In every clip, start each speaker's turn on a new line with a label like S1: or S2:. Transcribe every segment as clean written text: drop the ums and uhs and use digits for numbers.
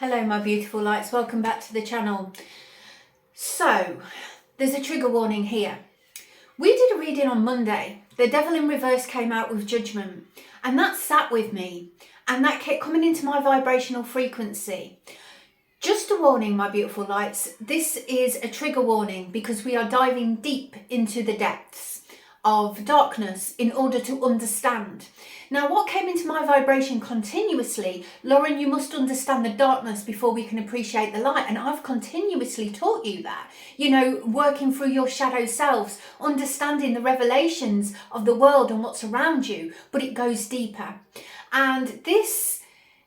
S1: Hello my beautiful lights, welcome back to the channel. So, there's a trigger warning here. We did a reading on Monday. The Devil in Reverse came out with Judgment, and that sat with me and that kept coming into my vibrational frequency. Just a warning my beautiful lights, this is a trigger warning because we are diving deep into the depths of darkness in order to understand. Now, what came into my vibration continuously, Lauren, you must understand the darkness before we can appreciate the light. And I've continuously taught you that, you know, working through your shadow selves, understanding the revelations of the world and what's around you, but it goes deeper. And this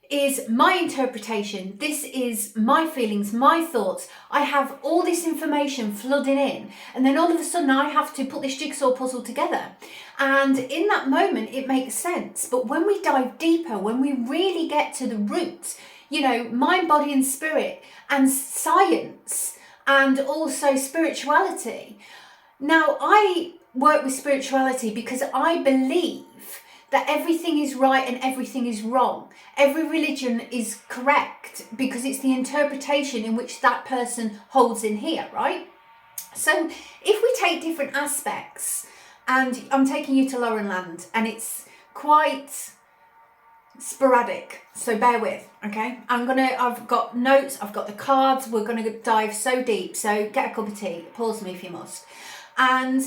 S1: is my interpretation, this is my feelings, my thoughts. I have all this information flooding in, and then all of a sudden I have to put this jigsaw puzzle together, and in that moment it makes sense. But when we dive deeper, when we really get to the roots, you know, mind, body and spirit and science and also spirituality. Now, I work with spirituality because I believe that everything is right and everything is wrong. Every religion is correct because it's the interpretation in which that person holds in here, right? So if we take different aspects, and I'm taking you to Lauren Land, and it's quite sporadic, so bear with, okay? I've got notes, I've got the cards, we're gonna dive so deep, so get a cup of tea, pause me if you must. And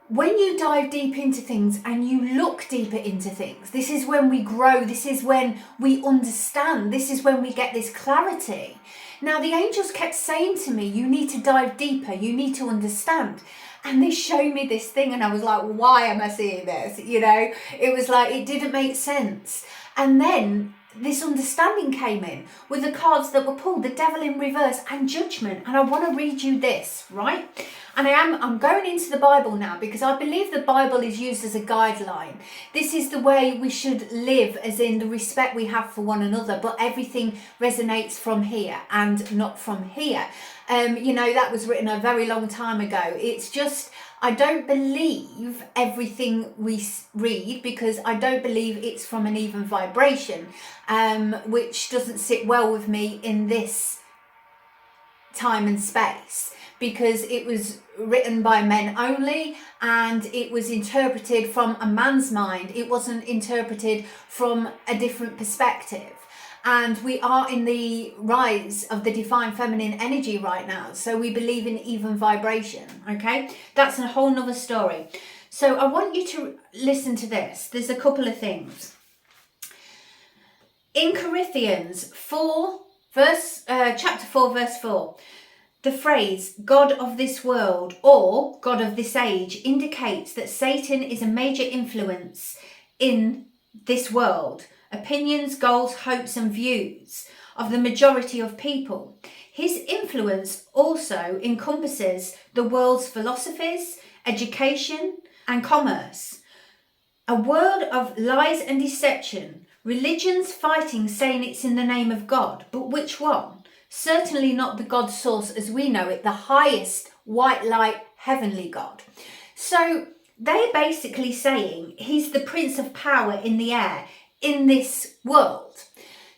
S1: when you dive deep into things and you look deeper into things, this is when we grow, this is when we understand, this is when we get this clarity. Now, the angels kept saying to me, you need to dive deeper, you need to understand. And they showed me this thing and I was like, why am I seeing this? You know, it was like, it didn't make sense. And then this understanding came in with the cards that were pulled, the Devil in Reverse and Judgment. And I want to read you this, right? And I'm going into the Bible now because I believe the Bible is used as a guideline. This is the way we should live, as in the respect we have for one another, but everything resonates from here and not from here. You know, that was written a very long time ago. It's just, I don't believe everything we read because I don't believe it's from an even vibration, which doesn't sit well with me in this time and space, because it was written by men only and it was interpreted from a man's mind. It wasn't interpreted from a different perspective. And we are in the rise of the divine feminine energy right now. So we believe in even vibration, okay? That's a whole nother story. So I want you to listen to this. There's a couple of things. In Corinthians 4, chapter 4, verse 4, the phrase God of this world or God of this age indicates that Satan is a major influence in this world, opinions, goals, hopes and views of the majority of people. His influence also encompasses the world's philosophies, education and commerce. A world of lies and deception, religions fighting saying it's in the name of God, but which one? Certainly not the God source as we know it, the highest white light heavenly God. So they're basically saying he's the prince of power in the air in this world.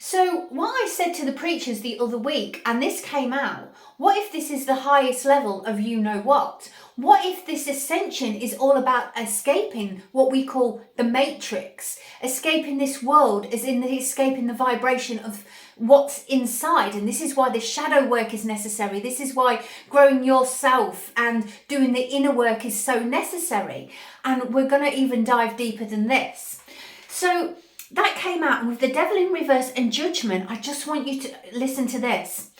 S1: So what I said to the preachers the other week, and this came out, what if this is the highest level of you know what? What if this ascension is all about escaping what we call the matrix, escaping this world as in escaping the vibration of what's inside? And this is why the shadow work is necessary. This is why growing yourself and doing the inner work is so necessary. And we're going to even dive deeper than this. So that came out, and with the Devil in Reverse and Judgment, I just want you to listen to this.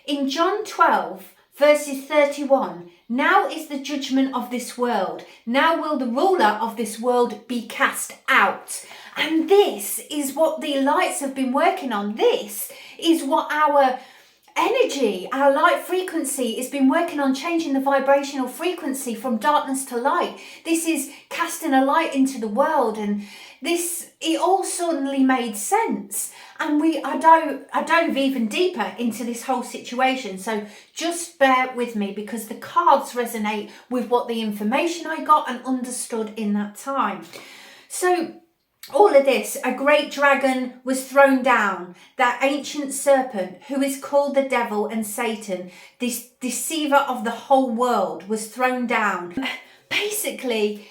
S1: In John 12, verses 31, now is the judgment of this world. Now will the ruler of this world be cast out. And this is what the lights have been working on. This is what our energy, our light frequency has been working on, changing the vibrational frequency from darkness to light. This is casting a light into the world, and this, it all suddenly made sense. And I dove even deeper into this whole situation. So just bear with me because the cards resonate with what the information I got and understood in that time. So all of this, a great dragon was thrown down, that ancient serpent who is called the devil and Satan, this deceiver of the whole world, was thrown down. Basically,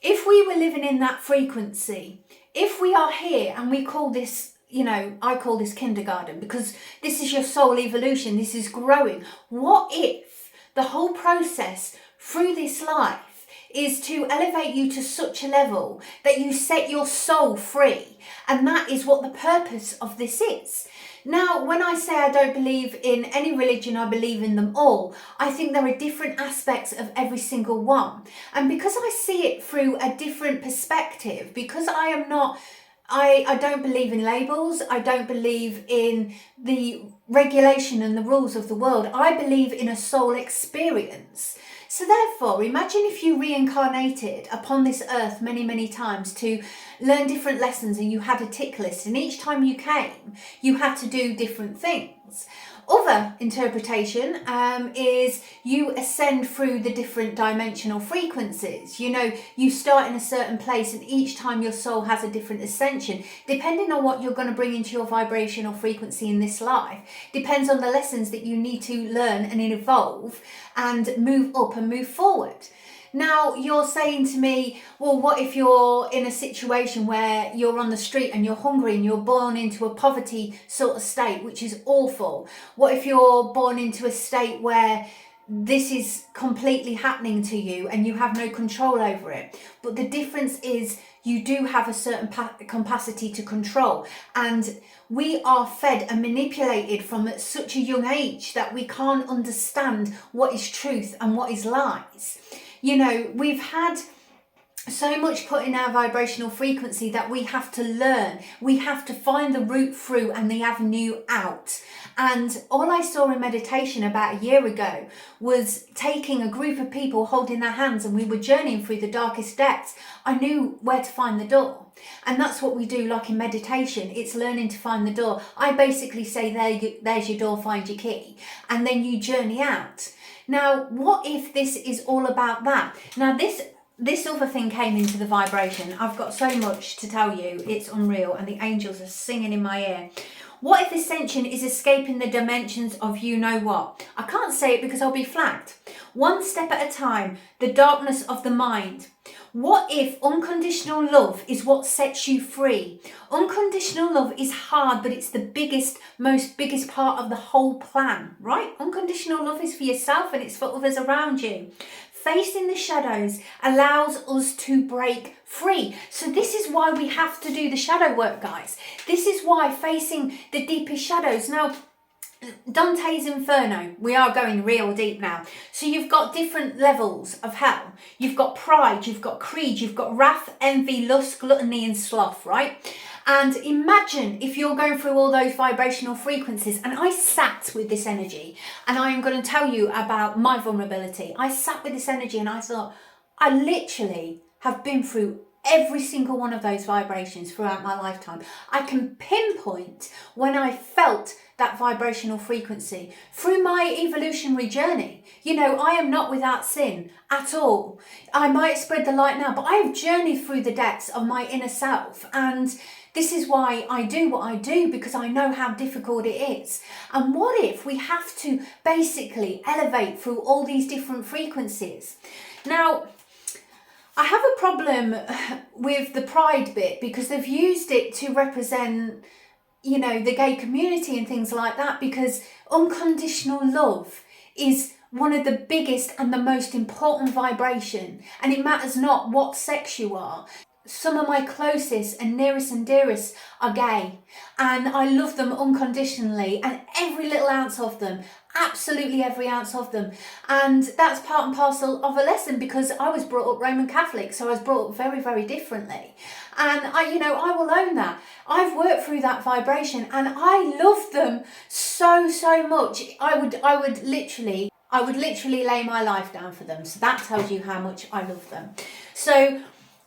S1: if we were living in that frequency, if we are here and we call this, I call this kindergarten, because this is your soul evolution, this is growing. What if the whole process through this life is to elevate you to such a level that you set your soul free? And that is what the purpose of this is. Now, when I say I don't believe in any religion, I believe in them all. I think there are different aspects of every single one. And because I see it through a different perspective, because I don't believe in labels, I don't believe in the regulation and the rules of the world. I believe in a soul experience. So therefore, imagine if you reincarnated upon this earth many, many times to learn different lessons, and you had a tick list, and each time you came, you had to do different things. Other interpretation is you ascend through the different dimensional frequencies. You start in a certain place, and each time your soul has a different ascension, depending on what you're going to bring into your vibrational frequency in this life. Depends on the lessons that you need to learn and evolve and move up and move forward. Now, you're saying to me, well, what if you're in a situation where you're on the street and you're hungry and you're born into a poverty sort of state, which is awful? What if you're born into a state where this is completely happening to you and you have no control over it? But the difference is you do have a certain capacity to control, and we are fed and manipulated from such a young age that we can't understand what is truth and what is lies. We've had so much put in our vibrational frequency that we have to learn. We have to find the route through and the avenue out. And all I saw in meditation about a year ago was taking a group of people holding their hands, and we were journeying through the darkest depths. I knew where to find the door. And that's what we do, like in meditation. It's learning to find the door. I basically say, there's your door, find your key. And then you journey out. Now, what if this is all about that? Now, this other thing came into the vibration. I've got so much to tell you. It's unreal. And the angels are singing in my ear. What if ascension is escaping the dimensions of you know what? I can't say it because I'll be flagged. One step at a time, the darkness of the mind. What if unconditional love is what sets you free? Unconditional love is hard, but it's the biggest part of the whole plan, right? Unconditional love is for yourself and it's for others around you. Facing the shadows allows us to break free. So this is why we have to do the shadow work, guys. This is why facing the deepest shadows. Now, Dante's Inferno, we are going real deep now. So you've got different levels of hell. You've got pride, you've got greed, you've got wrath, envy, lust, gluttony and sloth, right? And imagine if you're going through all those vibrational frequencies. And I sat with this energy, and I am going to tell you about my vulnerability. I sat with this energy and I thought, I literally have been through every single one of those vibrations throughout my lifetime. I can pinpoint when I felt that vibrational frequency through my evolutionary journey. I am not without sin at all. I might spread the light now, but I have journeyed through the depths of my inner self, and this is why I do what I do, because I know how difficult it is. And what if we have to basically elevate through all these different frequencies? Now, I have a problem with the pride bit, because they've used it to represent, the gay community and things like that, because unconditional love is one of the biggest and the most important vibration, and it matters not what sex you are. Some of my closest and nearest and dearest are gay, and I love them unconditionally, and every little ounce of them, absolutely every ounce of them. And that's part and parcel of a lesson, because I was brought up Roman Catholic, so I was brought up very, very differently. And I will own that. I've worked through that vibration, and I love them so, so much. I would literally lay my life down for them. So that tells you how much I love them. So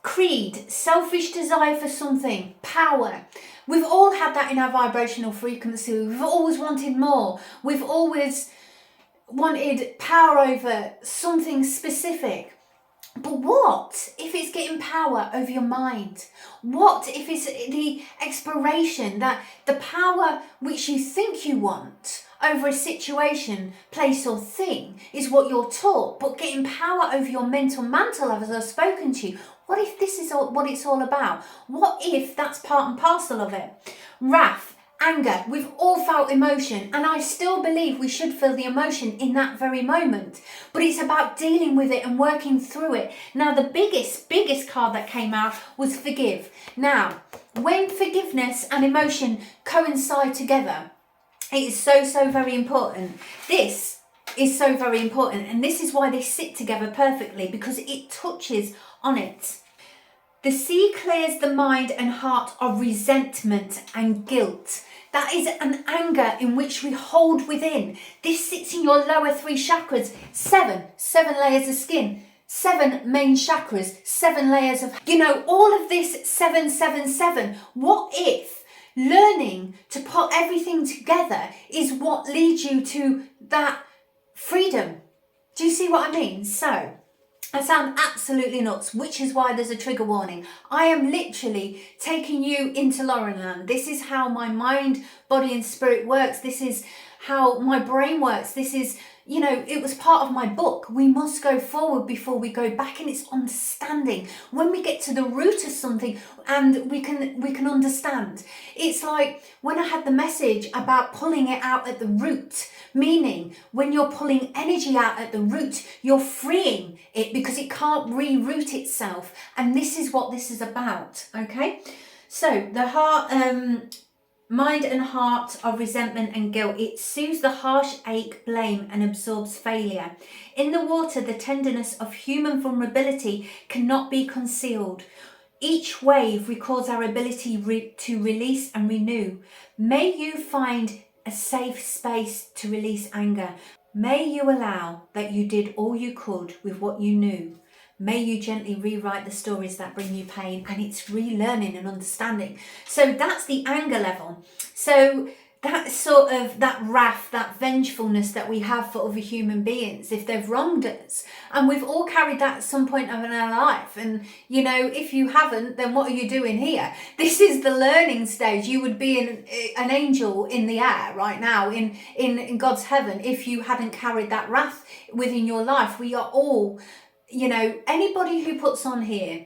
S1: creed, selfish desire for something, power. We've all had that in our vibrational frequency. We've always wanted more. We've always wanted power over something specific. But what if it's getting power over your mind? What if it's the exploration, that the power which you think you want over a situation, place or thing is what you're taught, but getting power over your mental mantle, as I've spoken to you, what if this is what it's all about? What if that's part and parcel of it? Wrath, anger, we've all felt emotion, and I still believe we should feel the emotion in that very moment, but it's about dealing with it and working through it. Now, the biggest card that came out was forgive. Now, when forgiveness and emotion coincide together, it is so very important. This is so very important, and this is why they sit together perfectly, because it touches on it. The sea clears the mind and heart of resentment and guilt. That is an anger in which we hold within. This sits in your lower 3 chakras. Seven layers of skin, 7 main chakras, 7 layers of, all of this 7. What if learning to put everything together is what leads you to that freedom? Do you see what I mean? So, I sound absolutely nuts, which is why there's a trigger warning. I am literally taking you into Laurenland. This is how my mind, body and spirit works. This is how my brain works. This is, it was part of my book. We must go forward before we go back, and it's understanding. When we get to the root of something and we can understand. It's like when I had the message about pulling it out at the root, meaning when you're pulling energy out at the root, you're freeing it because it can't reroot itself. And this is what this is about, okay? So the heart, mind and heart of resentment and guilt. It soothes the harsh ache, blame, and absorbs failure. In the water, the tenderness of human vulnerability cannot be concealed. Each wave records our ability to release and renew. May you find a safe space to release anger. May you allow that you did all you could with what you knew. May you gently rewrite the stories that bring you pain, and it's relearning and understanding. So that's the anger level. So that's sort of that wrath, that vengefulness that we have for other human beings if they've wronged us. And we've all carried that at some point of our life. And, if you haven't, then what are you doing here? This is the learning stage. You would be an angel in the air right now in God's heaven if you hadn't carried that wrath within your life. We are all, anybody who puts on here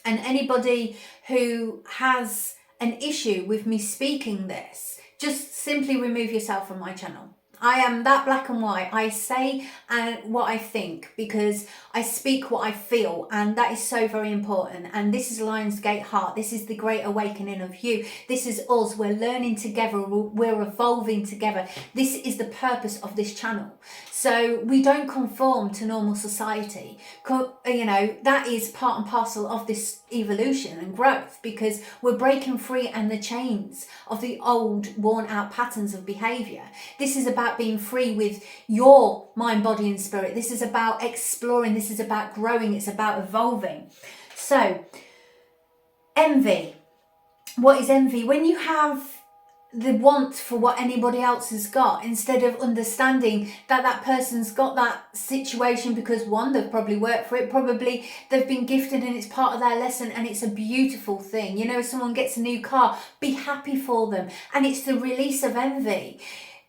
S1: and anybody who has an issue with me speaking this, just simply remove yourself from my channel. I am that black and white. I say what I think because I speak what I feel, and that is so very important. And this is Lionsgate Heart. This is the great awakening of you. This is us. We're learning together. We're evolving together. This is the purpose of this channel. So we don't conform to normal society. That is part and parcel of this evolution and growth, because we're breaking free and the chains of the old worn out patterns of behavior. This is about being free with your mind, body and spirit. This is about exploring. This is about growing. It's about evolving. So envy. What is envy? When you have the want for what anybody else has got, instead of understanding that that person's got that situation because one, they've probably worked for it, probably they've been gifted and it's part of their lesson, and it's a beautiful thing. If someone gets a new car, be happy for them. And it's the release of envy.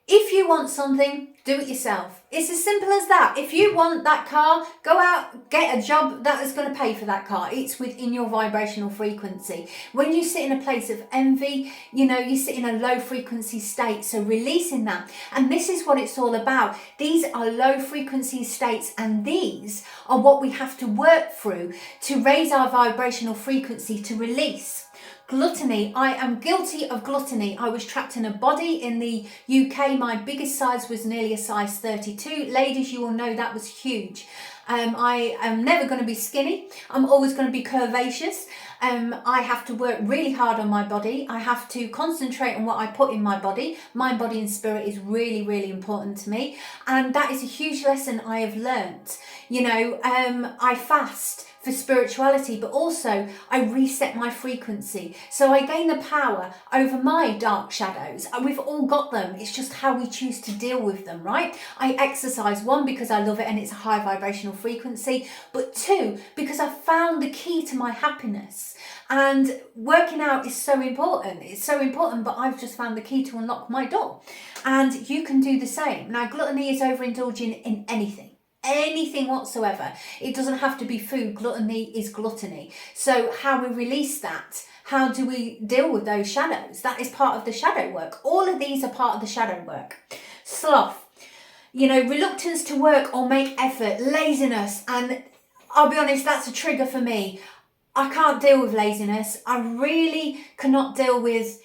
S1: If you want something, do it yourself. It's as simple as that. If you want that car, go out, get a job that is going to pay for that car. It's within your vibrational frequency. When you sit in a place of envy, you sit in a low frequency state. So releasing that. And this is what it's all about. These are low frequency states, and these are what we have to work through to raise our vibrational frequency, to release. Gluttony. I am guilty of gluttony. I was trapped in a body in the UK. My biggest size was nearly a size 32. Ladies, you will know that was huge. I am never going to be skinny. I'm always going to be curvaceous. I have to work really hard on my body. I have to concentrate on what I put in my body. Mind, body and spirit is really, really important to me. And that is a huge lesson I have learnt. I fast for spirituality, but also I reset my frequency. So I gain the power over my dark shadows. And we've all got them. It's just how we choose to deal with them, right? I exercise, one, because I love it and it's a high vibrational frequency, but two, because I found the key to my happiness. And working out is so important. It's so important, but I've just found the key to unlock my door. And you can do the same. Now, gluttony is overindulging in anything whatsoever. It doesn't have to be food. Gluttony is gluttony. So how we release that, how do we deal with those shadows? That is part of the shadow work. All of these are part of the shadow work. Sloth, reluctance to work or make effort, laziness, and I'll be honest, that's a trigger for me. I can't deal with laziness. I really cannot deal with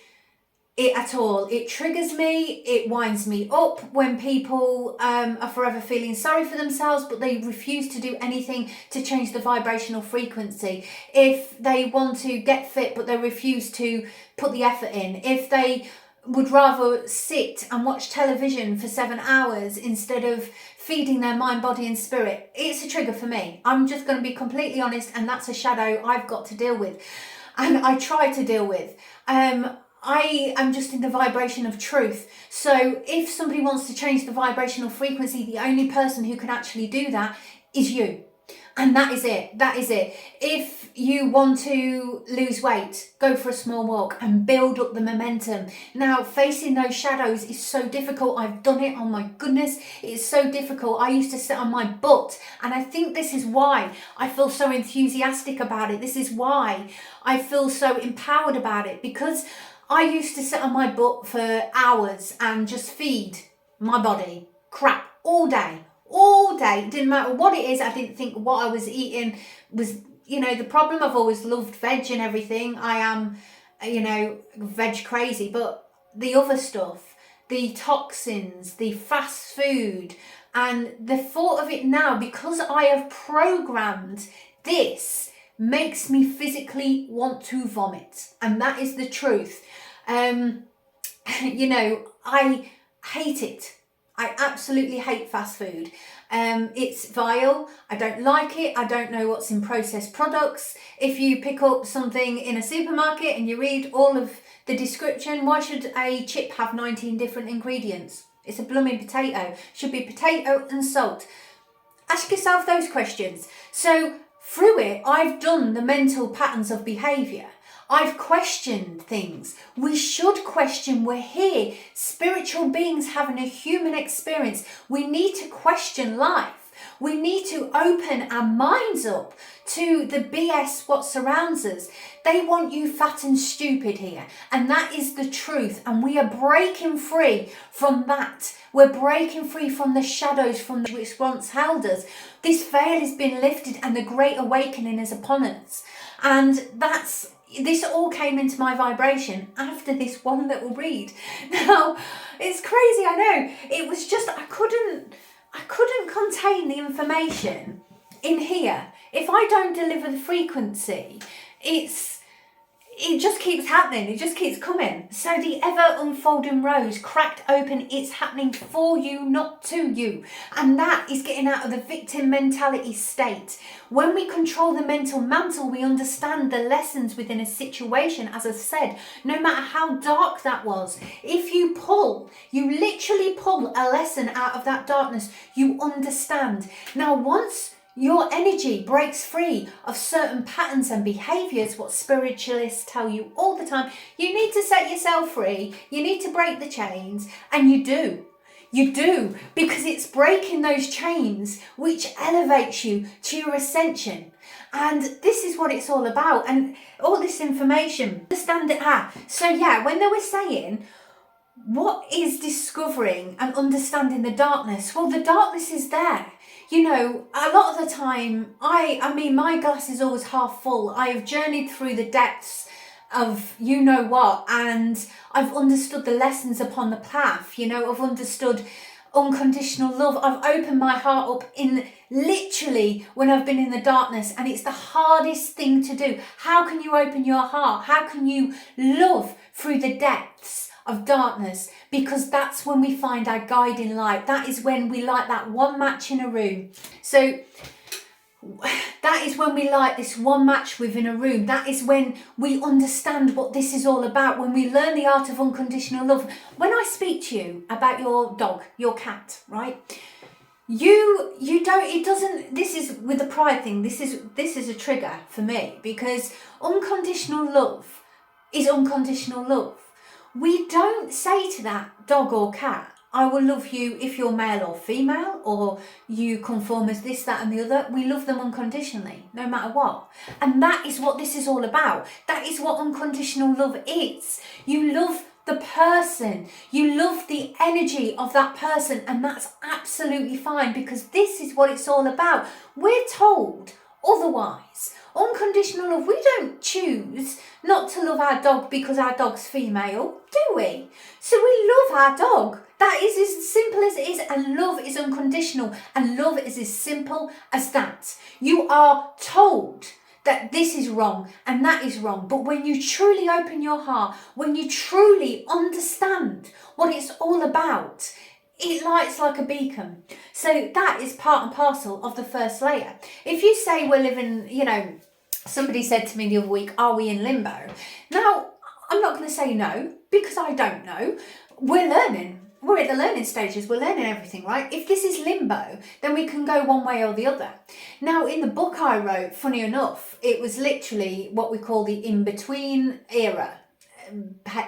S1: it at all. It triggers me, it winds me up when people are forever feeling sorry for themselves, but they refuse to do anything to change the vibrational frequency. If they want to get fit, but they refuse to put the effort in. If they would rather sit and watch television for 7 hours instead of feeding their mind, body and spirit, it's a trigger for me. I'm just going to be completely honest, and that's a shadow I've got to deal with, and I try to deal with. I am just in the vibration of truth. So if somebody wants to change the vibrational frequency, the only person who can actually do that is you. And that is it. That is it. If you want to lose weight, go for a small walk and build up the momentum. Now, facing those shadows is so difficult. I've done it. Oh my goodness. It's so difficult. I used to sit on my butt. And I think this is why I feel so enthusiastic about it. This is why I feel so empowered about it, because I used to sit on my butt for hours and just feed my body crap all day. It didn't matter what it is. I didn't think what I was eating was, the problem. I've always loved veg and everything. I am, veg crazy, but the other stuff, the toxins, the fast food, and the thought of it now, because I have programmed this, makes me physically want to vomit. And that is the truth. I hate it. I absolutely hate fast food. It's vile. I don't like it. I don't know what's in processed products. If you pick up something in a supermarket and you read all of the description, why should a chip have 19 different ingredients? It's a blooming potato. Should be potato and salt. Ask yourself those questions. So through it, I've done the mental patterns of behaviour. I've questioned things. We should question. We're here, spiritual beings having a human experience. We need to question life. We need to open our minds up to the BS what surrounds us. They want you fat and stupid here. And that is the truth. And we are breaking free from that. We're breaking free from the shadows from which once held us. This veil has been lifted and the great awakening is upon us. And this all came into my vibration after this one little read. Now, it's crazy, I know. It was just, I couldn't contain the information in here. If I don't deliver the frequency, it just keeps happening. It just keeps coming. So the ever unfolding rose cracked open. It's happening for you, not to you. And that is getting out of the victim mentality state. When we control the mental mantle, we understand the lessons within a situation. As I said, no matter how dark that was, if you literally pull a lesson out of that darkness, you understand. Now, once your energy breaks free of certain patterns and behaviours, what spiritualists tell you all the time, you need to set yourself free, you need to break the chains, and you do. You do, because it's breaking those chains which elevates you to your ascension. And this is what it's all about, and all this information, understand it. So yeah, when they were saying, what is discovering and understanding the darkness? Well, the darkness is there. A lot of the time, I mean, my glass is always half full. I have journeyed through the depths of what, and I've understood the lessons upon the path. I've understood unconditional love. I've opened my heart up in literally when I've been in the darkness, and it's the hardest thing to do. How can you open your heart? How can you love through the depths of darkness? Because that's when we find our guiding light. That is when we light that one match in a room. So That is when we light this one match within a room. That is when we understand what this is all about, when we learn the art of unconditional love. When I speak to you about your dog, your cat, right? You don't, it doesn't, this is with the pride thing, this is a trigger for me, because unconditional love is unconditional love. We don't say to that dog or cat, I will love you if you're male or female, or you conform as this, that and the other. We love them unconditionally, no matter what. And that is what this is all about. That is what unconditional love is. You love the person, you love the energy of that person, and that's absolutely fine, because this is what it's all about. We're told otherwise. Unconditional love, we don't choose not to love our dog because our dog's female, do we? So we love our dog. That is as simple as it is, and love is unconditional, and love is as simple as that. You are told that this is wrong and that is wrong, but when you truly open your heart, when you truly understand what it's all about, it lights like a beacon. So that is part and parcel of the first layer. If you say we're living, somebody said to me the other week, are we in limbo? Now, I'm not going to say no, because I don't know. We're learning. We're at the learning stages. We're learning everything, right? If this is limbo, then we can go one way or the other. Now, in the book I wrote, funny enough, it was literally what we call the in-between era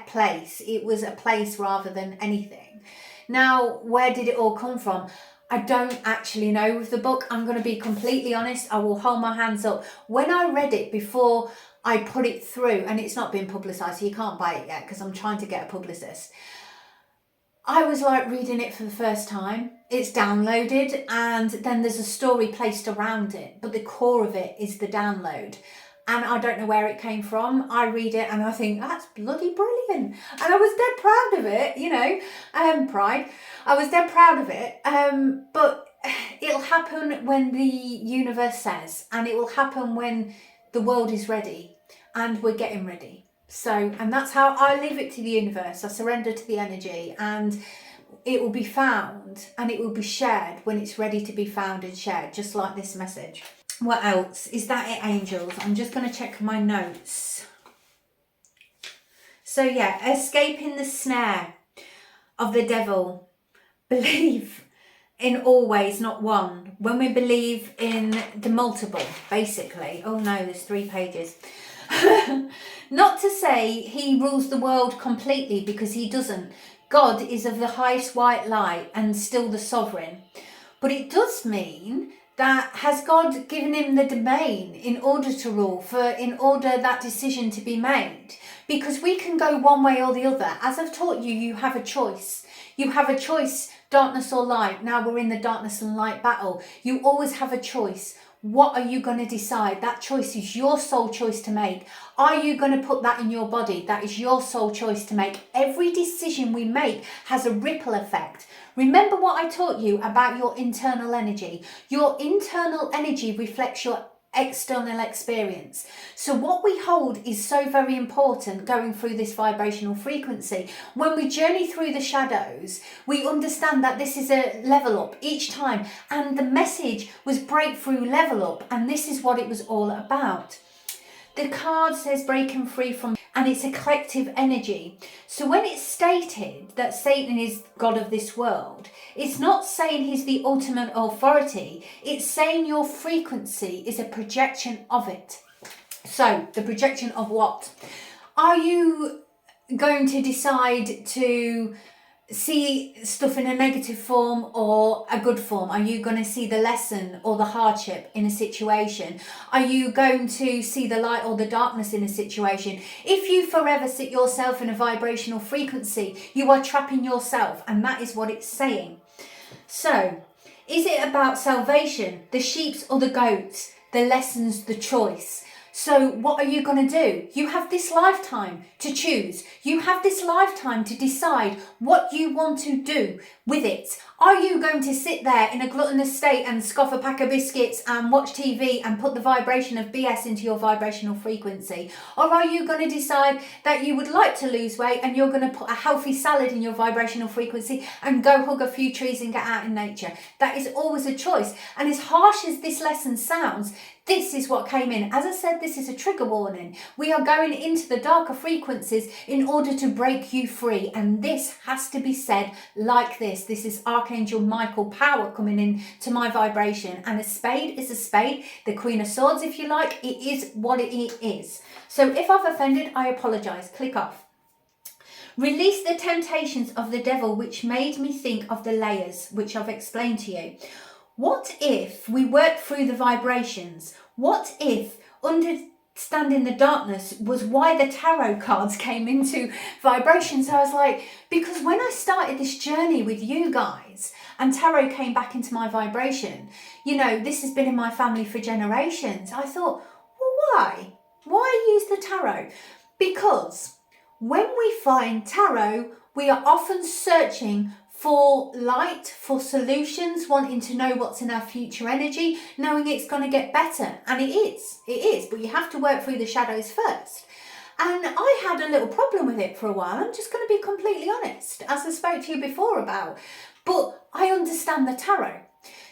S1: place. It was a place rather than anything. Now, where did it all come from? I don't actually know with the book. I'm going to be completely honest. I will hold my hands up. When I read it before I put it through, and it's not been publicised, so you can't buy it yet because I'm trying to get a publicist. I was like reading it for the first time. It's downloaded, and then there's a story placed around it, but the core of it is the download. And I don't know where it came from. I read it and I think, that's bloody brilliant. And I was dead proud of it, pride. I was dead proud of it. But it'll happen when the universe says, and it will happen when the world is ready and we're getting ready. So, and that's how I leave it to the universe. I surrender to the energy, and it will be found and it will be shared when it's ready to be found and shared, just like this message. What else? Is that it, angels? I'm just going to check my notes. So yeah, escaping the snare of the devil. Believe in always, not one. When we believe in the multiple, basically. Oh no, there's 3 pages. Not to say he rules the world completely, because he doesn't. God is of the highest white light and still the sovereign. But it does mean that has God given him the domain in order to rule, in order that decision to be made? Because we can go one way or the other. As I've taught you, you have a choice. You have a choice, darkness or light. Now we're in the darkness and light battle. You always have a choice. What are you going to decide? That choice is your sole choice to make. Are you going to put that in your body? That is your sole choice to make. Every decision we make has a ripple effect. Remember what I taught you about your internal energy. Your internal energy reflects your external experience. So what we hold is so very important going through this vibrational frequency. When we journey through the shadows, we understand that this is a level up each time, and the message was breakthrough, level up, and this is what it was all about. The card says breaking free from, and it's a collective energy. So when it's stated that Satan is God of this world, it's not saying he's the ultimate authority. It's saying your frequency is a projection of it. So the projection of what? Are you going to decide to see stuff in a negative form or a good form? Are you going to see the lesson or the hardship in a situation? Are you going to see the light or the darkness in a situation? If you forever sit yourself in a vibrational frequency, you are trapping yourself, and that is what it's saying. So, is it about salvation, the sheep or the goats, the lessons, the choice? So what are you going to do? You have this lifetime to choose. You have this lifetime to decide what you want to do with it. Are you going to sit there in a gluttonous state and scoff a pack of biscuits and watch TV and put the vibration of BS into your vibrational frequency? Or are you going to decide that you would like to lose weight and you're going to put a healthy salad in your vibrational frequency and go hug a few trees and get out in nature? That is always a choice. And as harsh as this lesson sounds, this is what came in. As I said, this is a trigger warning. We are going into the darker frequencies in order to break you free. And this has to be said like this. This is Archangel Michael power coming in to my vibration. And a spade is a spade. The Queen of Swords, if you like, it is what it is. So if I've offended, I apologise. Click off. Release the temptations of the devil, which made me think of the layers, which I've explained to you. What if we work through the vibrations? What if understanding the darkness was why the tarot cards came into vibration? So I was like, because when I started this journey with you guys and tarot came back into my vibration, you know, this has been in my family for generations. I thought, well, why? Why use the tarot? Because when we find tarot, we are often searching for light, for solutions, wanting to know what's in our future energy, knowing it's going to get better. And it is, but you have to work through the shadows first. And I had a little problem with it for a while. I'm just going to be completely honest, as I spoke to you before about. But I understand the tarot.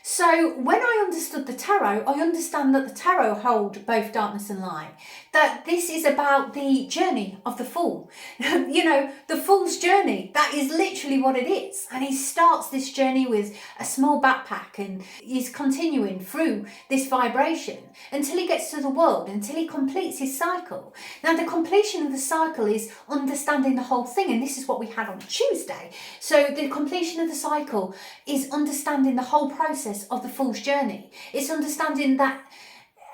S1: So when I understood the tarot, I understand that the tarot hold both darkness and light. That this is about the journey of the fool. You know, the fool's journey. That is literally what it is. And he starts this journey with a small backpack and he's continuing through this vibration until he gets to the world, until he completes his cycle. Now, the completion of the cycle is understanding the whole thing. And this is what we had on Tuesday. So the completion of the cycle is understanding the whole process of the fool's journey. It's understanding that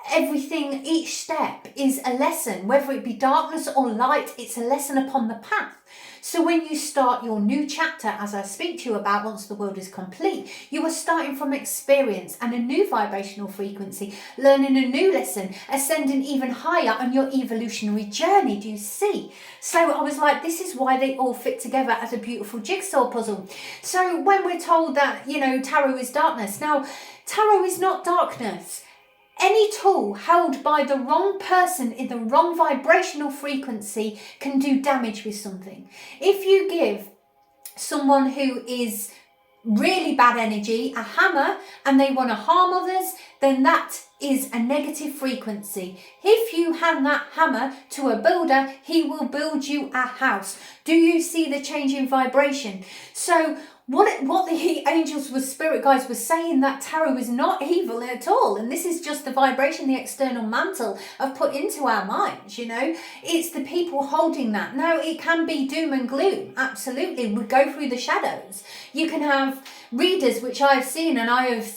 S1: everything, each step is a lesson, whether it be darkness or light, it's a lesson upon the path. So when you start your new chapter, as I speak to you about once the world is complete, you are starting from experience and a new vibrational frequency, learning a new lesson, ascending even higher on your evolutionary journey. Do you see? So I was like, this is why they all fit together as a beautiful jigsaw puzzle. So when we're told that, you know, tarot is darkness, now tarot is not darkness. Any tool held by the wrong person in the wrong vibrational frequency can do damage with something. If you give someone who is really bad energy a hammer and they want to harm others, then that is a negative frequency. If you hand that hammer to a builder, he will build you a house. Do you see the change in vibration? So what the angels with spirit guides were saying, that tarot is not evil at all. And this is just the vibration, the external mantle I've put into our minds, you know. It's the people holding that. Now, it can be doom and gloom. Absolutely. We go through the shadows. You can have readers, which I've seen and I have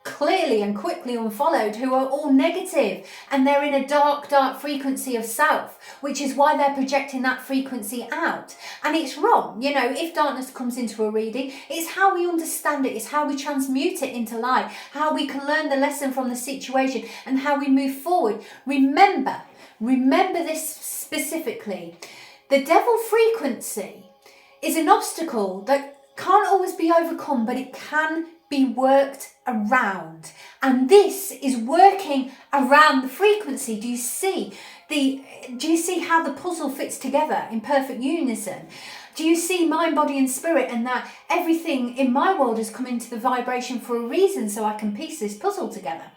S1: clearly and quickly unfollowed, who are all negative and they're in a dark frequency of self, which is why they're projecting that frequency out. And it's wrong. You know, if darkness comes into a reading, it's how we understand it, it's how we transmute it into light, how we can learn the lesson from the situation and how we move forward. Remember this specifically. The devil frequency is an obstacle that can't always be overcome, but it can be worked around. And this is working around the frequency. Do you see how the puzzle fits together in perfect unison? Do you see mind, body and spirit, and that everything in my world has come into the vibration for a reason, so I can piece this puzzle together?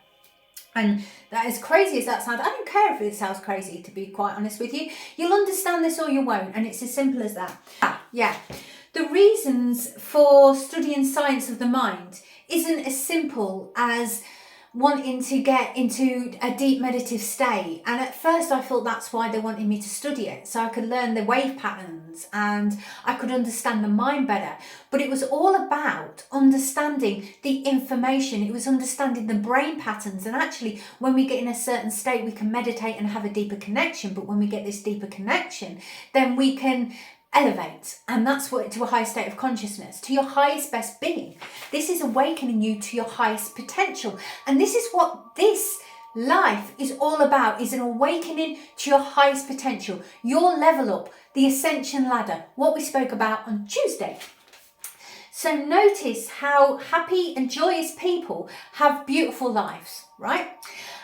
S1: And that, as crazy as that sounds, I don't care if it sounds crazy, to be quite honest with you. You'll understand this or you won't, and it's as simple as that. Yeah. The reasons for studying science of the mind isn't as simple as wanting to get into a deep meditative state. And at first I thought that's why they wanted me to study it, so I could learn the wave patterns and I could understand the mind better. But it was all about understanding the information. It was understanding the brain patterns. And actually, when we get in a certain state, we can meditate and have a deeper connection. But when we get this deeper connection, then we can elevate, and that's what, to a higher state of consciousness, to your highest best being. This is awakening you to your highest potential, and this is what this life is all about is an awakening to your highest potential, your level up, the ascension ladder, what we spoke about on Tuesday. So notice how happy and joyous people have beautiful lives, right?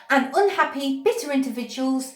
S1: And unhappy, bitter individuals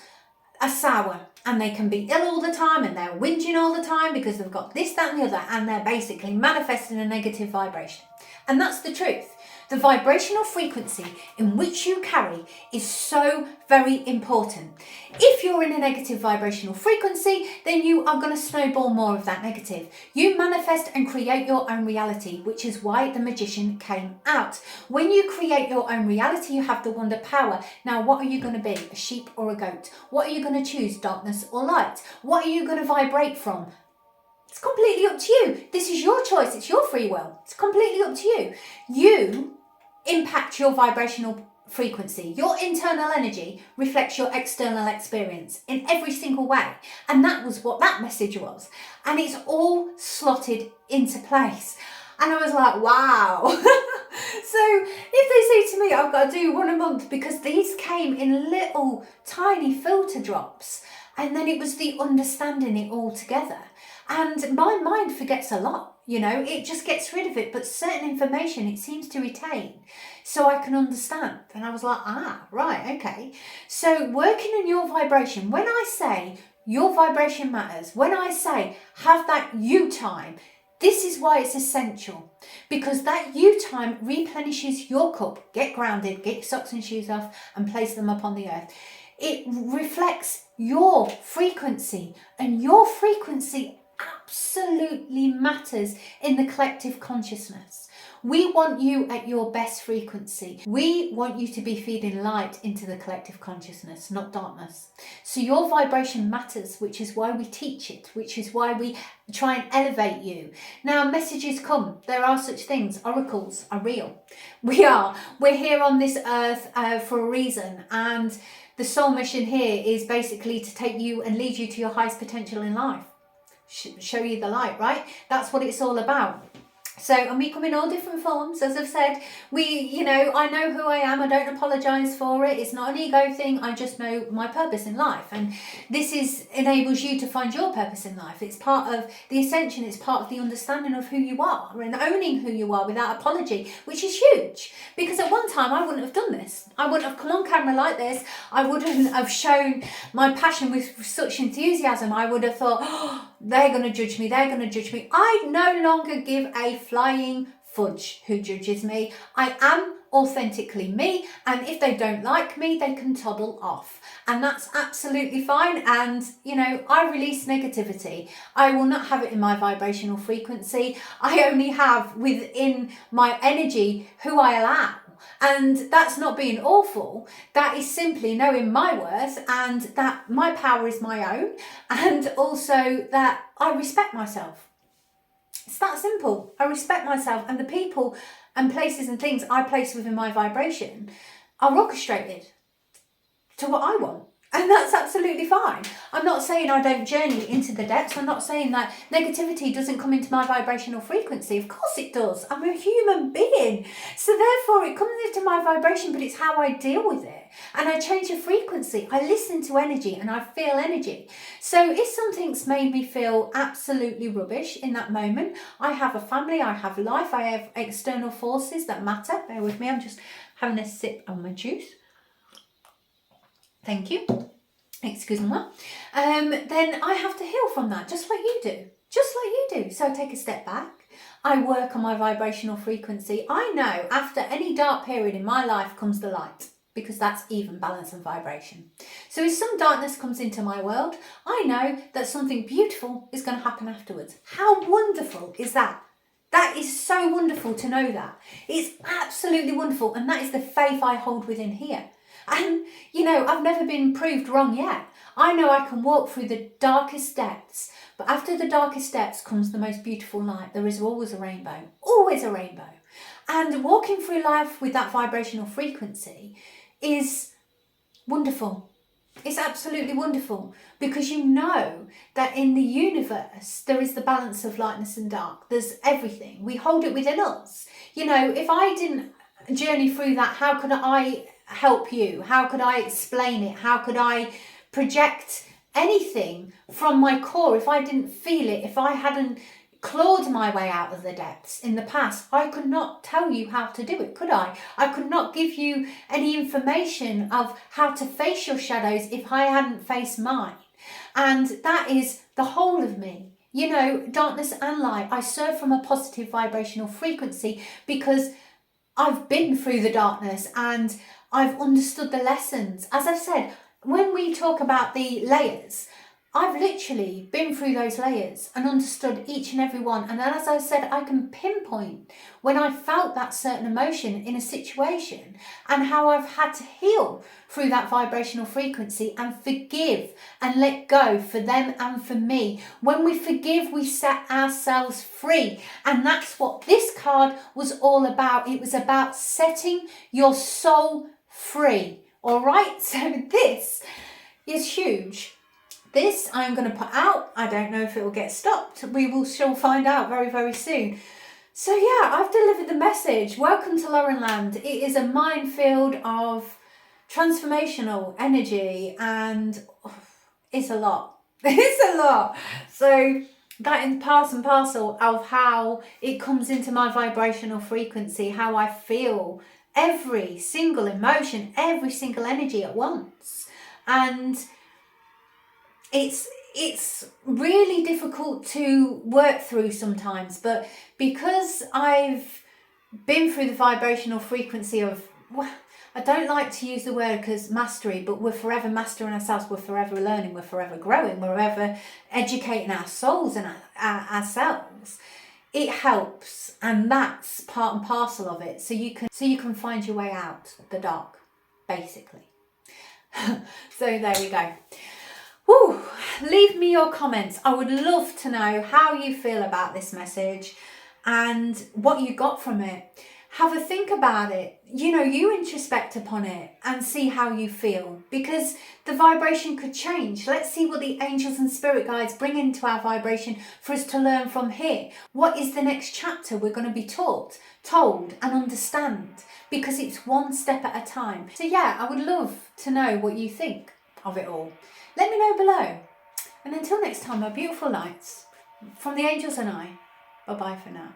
S1: are sour, and they can be ill all the time, and they're whinging all the time because they've got this, that and the other, and they're basically manifesting a negative vibration. And that's the truth. The vibrational frequency in which you carry is so very important. If you're in a negative vibrational frequency, then you are going to snowball more of that negative. You manifest and create your own reality, which is why the magician came out. When you create your own reality, you have the wonder power. Now, what are you going to be? A sheep or a goat? What are you going to choose? Darkness or light? What are you going to vibrate from? It's completely up to you. This is your choice. It's your free will. It's completely up to you. You impact your vibrational frequency. Your internal energy reflects your external experience in every single way. And that was what that message was. And it's all slotted into place. And I was like, wow. So if they say to me, I've got to do one a month, because these came in little tiny filter drops. And then it was the understanding it all together. And my mind forgets a lot, you know, it just gets rid of it. But certain information it seems to retain so I can understand. And I was like, right, okay. So working on your vibration, when I say your vibration matters, when I say have that you time, this is why it's essential, because that you time replenishes your cup. Get grounded, get your socks and shoes off and place them up on the earth. It reflects your frequency, and your frequency absolutely matters in the collective consciousness. We want you at your best frequency. We want you to be feeding light into the collective consciousness, not darkness. So your vibration matters, which is why we teach it, which is why we try and elevate you. Now, messages come. There are such things. Oracles are real. We're here on this earth for a reason, and the soul mission here is basically to take you and lead you to your highest potential in life. Show you the light, right? That's what it's all about. So, and we come in all different forms, as I've said. I know who I am. I don't apologise for it. It's not an ego thing. I just know my purpose in life. And this enables you to find your purpose in life. It's part of the ascension. It's part of the understanding of who you are and owning who you are without apology, which is huge. Because at one time, I wouldn't have done this. I wouldn't have come on camera like this. I wouldn't have shown my passion with such enthusiasm. I would have thought, oh, they're going to judge me. They're going to judge me. I no longer give a flying fudge who judges me. I am authentically me, and if they don't like me, they can toddle off, and that's absolutely fine. And I release negativity. I will not have it in my vibrational frequency. I only have within my energy who I allow. And that's not being awful. That is simply knowing my worth, and that my power is my own, and also that I respect myself. It's that simple. I respect myself, and the people and places and things I place within my vibration are orchestrated to what I want. And that's absolutely fine. I'm not saying I don't journey into the depths. I'm not saying that negativity doesn't come into my vibrational frequency. Of course it does. I'm a human being. So therefore it comes into my vibration, but it's how I deal with it. And I change the frequency. I listen to energy and I feel energy. So if something's made me feel absolutely rubbish in that moment, I have a family, I have life, I have external forces that matter. Bear with me, I'm just having a sip of my juice. Thank you. Excuse me. Then I have to heal from that, just like you do. Just like you do. So I take a step back. I work on my vibrational frequency. I know after any dark period in my life comes the light, because that's even balance and vibration. So if some darkness comes into my world, I know that something beautiful is going to happen afterwards. How wonderful is that? That is so wonderful to know that. It's absolutely wonderful. And that is the faith I hold within here. And, I've never been proved wrong yet. I know I can walk through the darkest depths, but after the darkest depths comes the most beautiful light. There is always a rainbow, always a rainbow. And walking through life with that vibrational frequency is wonderful. It's absolutely wonderful, because you know that in the universe, there is the balance of lightness and dark. There's everything. We hold it within us. If I didn't journey through that, how could I help you? How could I explain it? How could I project anything from my core if I didn't feel it, if I hadn't clawed my way out of the depths in the past? I could not tell you how to do it, could I? I could not give you any information of how to face your shadows if I hadn't faced mine. And that is the whole of me. You know, darkness and light. I serve from a positive vibrational frequency because I've been through the darkness and I've understood the lessons. As I've said, when we talk about the layers, I've literally been through those layers and understood each and every one. And then, as I said, I can pinpoint when I felt that certain emotion in a situation and how I've had to heal through that vibrational frequency and forgive and let go for them and for me. When we forgive, we set ourselves free. And that's what this card was all about. It was about setting your soul free. All right, so this is huge. This I'm going to put out. I don't know if it will get stopped. We will shall find out very, very soon. So yeah, I've delivered the message. Welcome to Laurenland. It is a minefield of transformational energy and it's a lot. It's a lot. So that is part and parcel of how it comes into my vibrational frequency, how I feel every single emotion, every single energy at once. And it's really difficult to work through sometimes, but because I've been through the vibrational frequency of, well, I don't like to use the word because mastery, but we're forever mastering ourselves, we're forever learning, we're forever growing, we're forever educating our souls and ourselves. It helps, and that's part and parcel of it. So you can find your way out the dark, basically. So there we go. Woo, leave me your comments. I would love to know how you feel about this message and what you got from it. Have a think about it. You know, you introspect upon it and see how you feel, because the vibration could change. Let's see what the angels and spirit guides bring into our vibration for us to learn from here. What is the next chapter we're going to be taught, told and understand, because it's one step at a time. So yeah, I would love to know what you think of it all. Let me know below. And until next time, my beautiful lights, from the angels and I, bye-bye for now.